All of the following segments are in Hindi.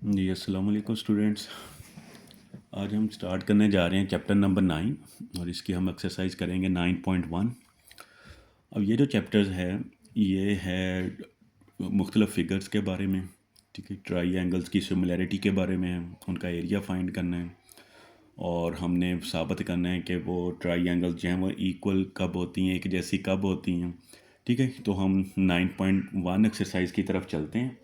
जी अस्सलाम वालेकुम स्टूडेंट्स। आज हम स्टार्ट करने जा रहे हैं चैप्टर नंबर 9 और इसकी हम एक्सरसाइज करेंगे 9.1। अब ये जो चैप्टर्स है ये है मुख्तलिफ फिगर्स के बारे में, ठीक है। ट्राई एंगल्स की सिमिलैरिटी के बारे में है, उनका एरिया फाइंड करना है और हमने साबित करना है कि वो ट्राई एंगल्स जो हैं वो इक्वल कब होती हैं, एक जैसी कब होती हैं, ठीक है। तो हम 9.1 एक्सरसाइज की तरफ चलते हैं।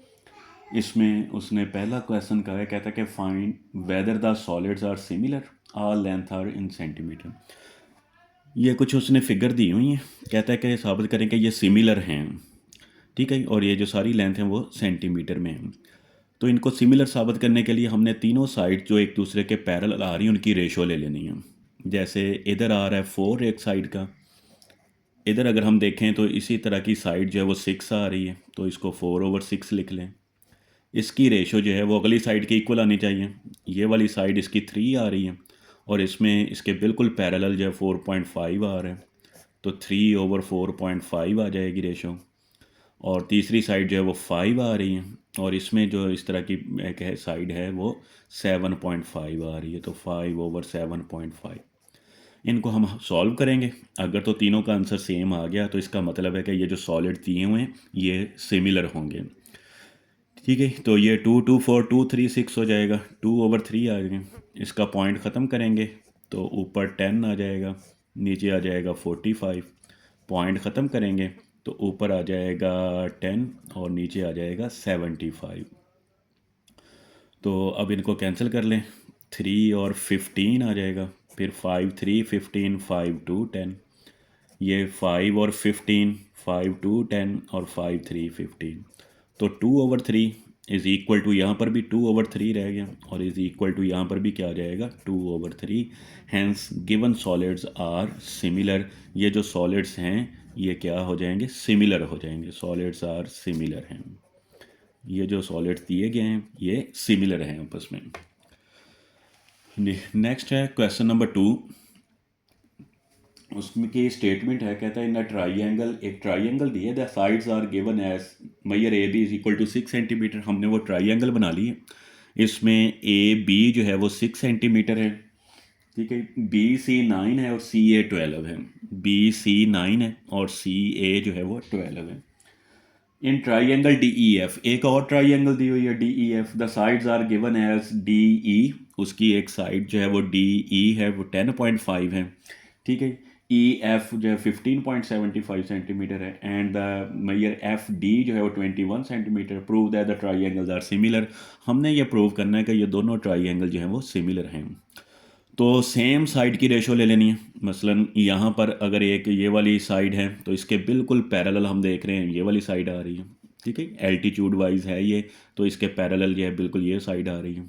इसमें उसने पहला क्वेश्चन कहा है, कहता है कि find whether the solids are similar, all length are in centimetre. ये कुछ उसने फिगर दी हुई हैं, कहता है कि साबित करें कि ये सिमिलर हैं, ठीक है, और ये जो सारी लेंथ हैं वो सेंटीमीटर में हैं। तो इनको सिमिलर साबित करने के लिए हमने तीनों साइड जो एक दूसरे के पैरेलल आ रही हैं उनकी रेशो ले लेनी है। जैसे इधर आ रहा है 4 एक साइड का, इधर अगर हम देखें तो इसी तरह की साइड जो है वो 6 आ रही है, तो इसको 4/6 लिख लें। इसकी रेशो जो है वो अगली साइड के इक्वल आनी चाहिए। ये वाली साइड इसकी 3 आ रही है और इसमें इसके बिल्कुल पैरेलल जो है 4.5 आ रहा है, तो 3/4.5 आ जाएगी रेशो। और तीसरी साइड जो है वो 5 आ रही है और इसमें जो इस तरह की एक है साइड है वो 7.5 आ रही है, तो 5/7.5। इनको हम सॉल्व करेंगे। अगर तो तीनों का आंसर सेम आ गया तो इसका मतलब है कि ये जो सॉलिड दिए हुए हैं ये सिमिलर होंगे, ठीक है। तो ये 2 2 4 2 3 6 हो जाएगा, 2/3 आ जाएगा। इसका पॉइंट ख़त्म करेंगे तो ऊपर 10 आ जाएगा, नीचे आ जाएगा 45। पॉइंट ख़त्म करेंगे तो ऊपर आ जाएगा 10 और नीचे आ जाएगा 75। तो अब इनको कैंसिल कर लें, 3 और 15 आ जाएगा, फिर 5 3 15 5 2 10। ये 5 और 15, 5 2 10 और 5 3 15। तो 2/3 इज़ इक्वल टू, यहाँ पर भी 2/3 रह गया और इज़ इक्वल टू यहाँ पर भी क्या आ जाएगा 2/3। Hence given solids are similar. ये जो सॉलिड्स हैं ये क्या हो जाएंगे, सिमिलर हो जाएंगे। सॉलिड्स आर सिमिलर हैं, ये जो सॉलिड्स दिए गए हैं ये सिमिलर हैं आपस में। नेक्स्ट है क्वेश्चन नंबर 2। उसमें की स्टेटमेंट है, कहता है इन ट्राइंगल, एक ट्राइंगल दिए the sides are given as मैयर A B is equal to 6 centimetre. हमने वो ट्राइंगल बना ली है, इसमें ए बी जो है वो 6 सेंटीमीटर है, ठीक है। बी सी 9 है और सी ए 12 है। बी सी 9 है और सी ए जो है वो 12 है। In triangle D E F, एक और ट्राइंगल दी हुई है D E F, the sides are given as D E, उसकी एक साइड जो है वो डी ई है वो 10.5 है, ठीक है। ई एफ जो है 15.75 सेंटीमीटर है and the mayor F D जो है वो 21 centimetre. Prove that the triangles are similar. हमने ये प्रूव करना है कि ये दोनों ट्राइंगल जो हैं वो सिमिलर हैं। तो सेम साइड की रेशो ले लेनी है। मसलन यहाँ पर अगर एक ये वाली साइड है तो इसके बिल्कुल पैरेलल हम देख रहे हैं ये वाली साइड आ रही है, ठीक है। एल्टीट्यूड वाइज है ये, तो इसके पैरेलल जो है बिल्कुल ये साइड आ रही है।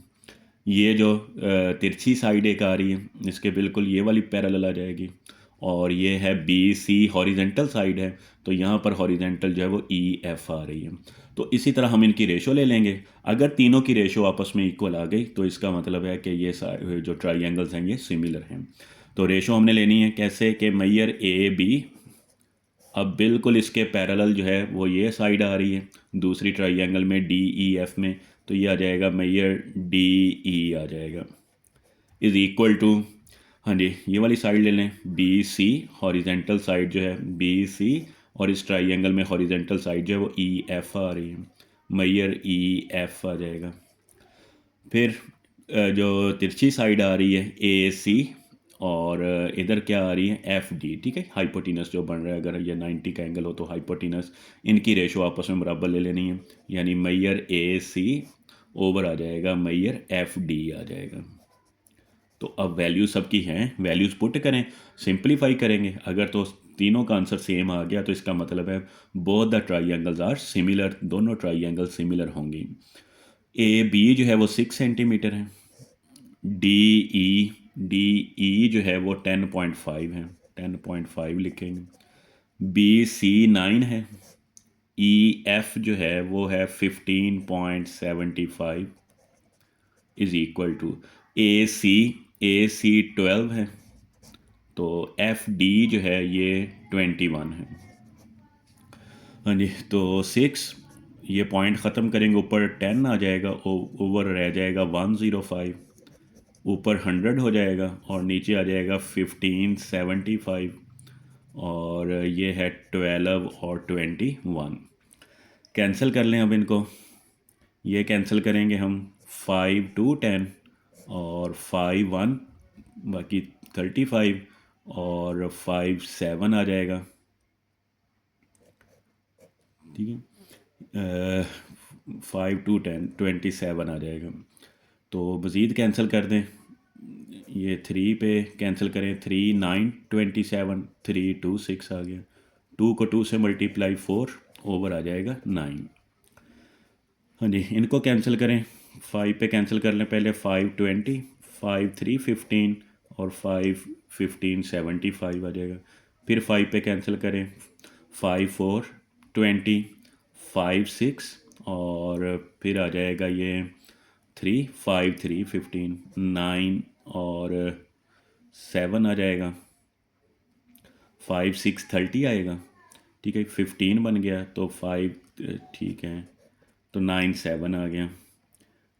ये जो तिरछी साइड एक आ रही है इसके बिल्कुल ये वाली पैरेलल आ जाएगी। और ये है बी सी हॉरिजेंटल साइड है, तो यहाँ पर हॉरिजेंटल जो है वो ई एफ आ रही है। तो इसी तरह हम इनकी रेशो ले लेंगे। अगर तीनों की रेशो आपस में इक्वल आ गई तो इसका मतलब है कि ये जो ट्राइंगल्स हैं ये सिमिलर हैं। तो रेशो हमने लेनी है कैसे, कि मैयर ए बी, अब बिल्कुल इसके पैरेलल जो है वो ये साइड आ रही है दूसरी ट्राइंगल में डी ई एफ में, तो ये आ जाएगा मैयर डी ई आ जाएगा इज़ इक्वल टू, हाँ जी ये वाली साइड ले लें बी सी, हॉरिजेंटल साइड जो है बी सी और इस ट्राइंगल में हॉरिजेंटल साइड जो है वो ई एफ आ रही है, मैयर ई एफ आ जाएगा। फिर जो तिरछी साइड आ रही है ए सी और इधर क्या आ रही है एफ डी, ठीक है। हाइपोटिनस जो बन रहा है, अगर ये 90 का एंगल हो तो हाइपोटिनस, इनकी रेशो आपस में बराबर ले लेनी है, यानी मैयर ए सी ओवर आ जाएगा मैयर एफ डी आ जाएगा। तो अब वैल्यू सबकी हैं, वैल्यूज़ पुट करें, सिंप्लीफाई करेंगे। अगर तो तीनों का आंसर सेम आ गया तो इसका मतलब है both the triangles are similar, दोनों ट्राइंगल सिमिलर होंगी। ए बी जो है वो 6 सेंटीमीटर है, डी ई जो है वो 10.5 है, 10.5 लिखेंगे। बी सी 9 है, ई एफ जो है वो है 15.75 इज़ इक्वल टू ए सी 12 है, तो एफ डी जो है ये 21 है, हाँ जी। तो 6 ये पॉइंट ख़त्म करेंगे, ऊपर 10 आ जाएगा, ओवर रह जाएगा 105, ऊपर 100 हो जाएगा और नीचे आ जाएगा 1575, और ये है 12 और 21। कैंसिल कर लें अब इनको, ये कैंसिल करेंगे हम, 5 2 10 और 5 1 बाकी 35 और 5 7 आ जाएगा, ठीक है। 5 2 10 27 आ जाएगा। तो मज़ीद कैंसिल कर दें, ये 3 पे कैंसिल करें, 3 9 27, 3 2 6 आ गया, 2 को 2 से मल्टीप्लाई 4, ओवर आ जाएगा 9। हाँ जी, इनको कैंसिल करें, 5 पे कैंसिल कर लें पहले, 5 20, 5 3 15 और 5 15 75 आ जाएगा। फिर 5 पे कैंसिल करें, 5 4 20, 5 6 और फिर आ जाएगा ये 3 5 3 15 9 और 7 आ जाएगा, 5 6 30 आएगा, ठीक है। 15 बन गया तो 5, ठीक है, तो 9 7 आ गया।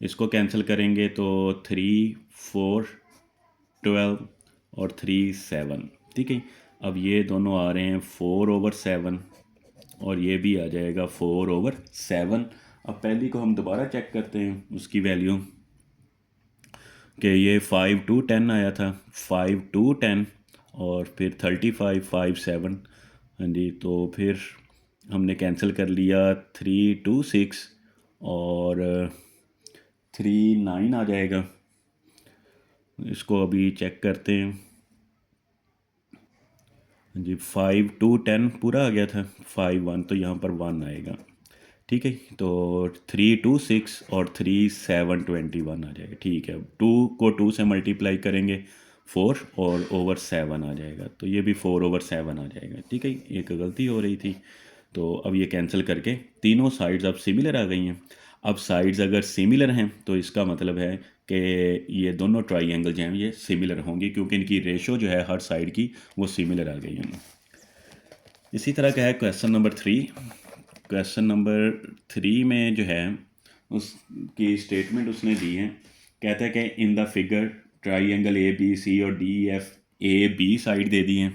इसको कैंसिल करेंगे तो 3 4 12 और 3 7, ठीक है। अब ये दोनों आ रहे हैं 4/7 और ये भी आ जाएगा 4/7। अब पहली को हम दोबारा चेक करते हैं उसकी वैल्यू, कि ये 5 2 10 आया था, 5 2 10 और फिर 35 5 7। हाँ जी, तो फिर हमने कैंसिल कर लिया, 3 2 6 और 3 9 आ जाएगा। इसको अभी चेक करते हैं। हाँ जी, 5 2 10 पूरा आ गया था, 5 1 तो यहाँ पर 1 आएगा, ठीक है। तो 3 2 6 और 3 7 21 आ जाएगा, ठीक है। 2 को 2 से मल्टीप्लाई करेंगे 4 और ओवर 7 आ जाएगा, तो ये भी 4/7 आ जाएगा, ठीक है। एक गलती हो रही थी, तो अब ये कैंसिल करके तीनों साइड्स अब सिमिलर आ गई हैं। अब साइड्स अगर सिमिलर हैं तो इसका मतलब है कि ये दोनों ट्राइंगल जो हैं ये सिमिलर होंगे, क्योंकि इनकी रेशो जो है हर साइड की वो सिमिलर आ गई है। इसी तरह का है क्वेश्चन नंबर 3। क्वेश्चन नंबर 3 में जो है उसकी स्टेटमेंट उसने दी है, कहता है कि in the figure triangle ABC और DEF AB साइड दे दी है,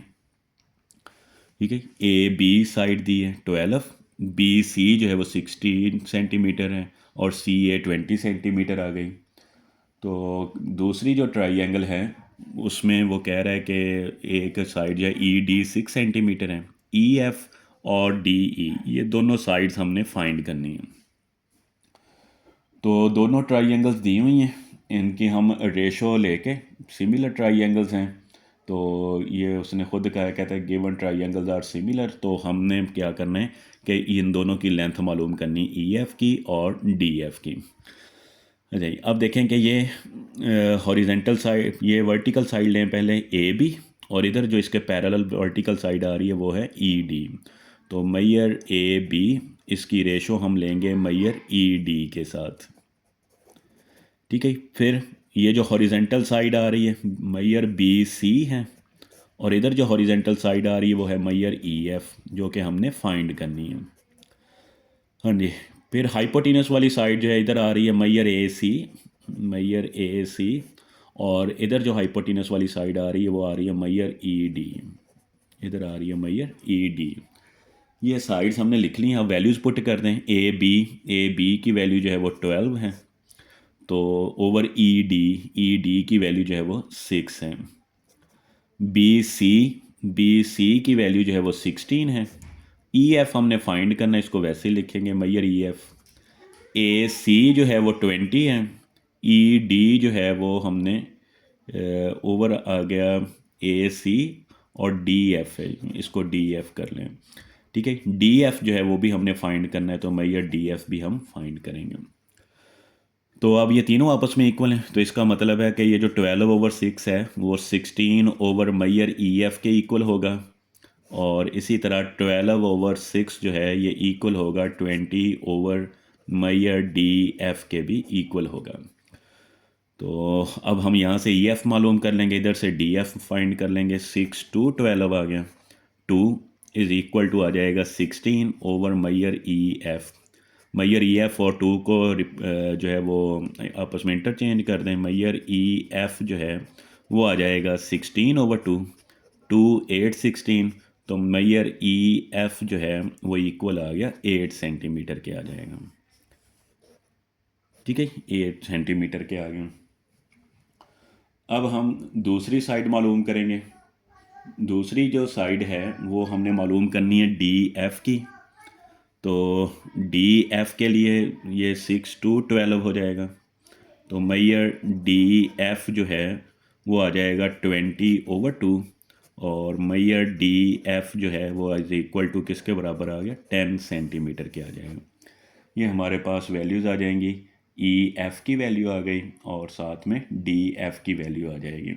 ठीक है। AB साइड दी है 12, BC जो है वो 16 सेंटीमीटर है और CA 20 सेंटीमीटर आ गई। तो दूसरी जो ट्राइंगल है उसमें वो कह रहा है कि एक साइड जो है ED 6 सेंटीमीटर है, EF और DE ये दोनों साइड्स हमने फाइंड करनी है। तो दोनों ट्राइंगल्स दी हुई हैं, इनकी हम रेशो लेके, सिमिलर ट्राइंगल्स हैं, तो ये उसने खुद कहा, कहता है गिवन ट्राइंगल्स आर सिमिलर। तो हमने क्या करना है कि इन दोनों की लेंथ मालूम करनी, EF की और DF की। अच्छा, अब देखें कि ये हॉरिजेंटल साइड, ये वर्टिकल साइड लें पहले AB, और इधर जो इसके पैरेलल वर्टिकल साइड आ रही है वो है ED। तो मैयर AB, इसकी रेशो हम लेंगे मैयर ED के साथ, ठीक है। फिर ये जो हॉरिजेंटल साइड आ रही है मैयर BC है, और इधर जो हॉरिजेंटल साइड आ रही है वो है मैयर EF, जो कि हमने फाइंड करनी है। हाँ जी, फिर हाइपोटेनस वाली साइड जो है इधर आ रही है मैयर AC, और इधर जो हाइपोटेनस वाली साइड आ रही है वो आ रही है मैयर ED, इधर आ रही है मैयर ED। ये साइड्स हमने लिख ली हैं, अब वैल्यूज़ पुट कर दें। AB की वैल्यू जो है वो 12 है, तो ओवर ED की वैल्यू जो है वो 6 है। BC की वैल्यू जो है वो 16 है। EF हमने फाइंड करना है, इसको वैसे ही लिखेंगे मैयर EF। AC जो है वो 20 है। ED जो है वो हमने ओवर आ गया AC, और DF है, इसको DF कर लें, ठीक है। DF जो है वो भी हमने फाइंड करना है, तो मैयर DF भी हम फाइंड करेंगे। तो अब ये तीनों आपस में इक्वल हैं, तो इसका मतलब है कि ये जो 12/6 है वो 16 ओवर मैयर EF के इक्वल होगा, और इसी तरह 12/6 जो है ये इक्वल होगा 20 ओवर मैयर DF के भी इक्वल होगा। तो अब हम यहाँ से EF मालूम कर लेंगे, इधर से DF फाइंड कर लेंगे। 6 2 12 आ गया, 2 इज़ इक्वल टू आ जाएगा 16 over Maihar EF। Maihar E F और 2 को जो है वो आपस में इंटरचेंज कर दें। मैयर ई एफ़ जो है वो आ जाएगा 16/2, 2 8 16, तो मैयर ई एफ़ जो है वो इक्वल आ गया 8 सेंटीमीटर के आ जाएगा। ठीक है, 8 सेंटीमीटर के आ गए। अब हम दूसरी साइड मालूम करेंगे। दूसरी जो साइड है वो हमने मालूम करनी है डी एफ़ की। तो डी एफ़ के लिए ये 6 to 12 हो जाएगा। तो मैयर डी एफ़ जो है वो आ जाएगा 20/2, और मैयर डी एफ़ जो है वो इज इक्वल टू किसके बराबर आ गया, 10 सेंटीमीटर के आ जाएगा। ये हमारे पास वैल्यूज़ आ जाएंगी। ई एफ़ की वैल्यू आ गई और साथ में डी एफ़ की वैल्यू आ जाएगी।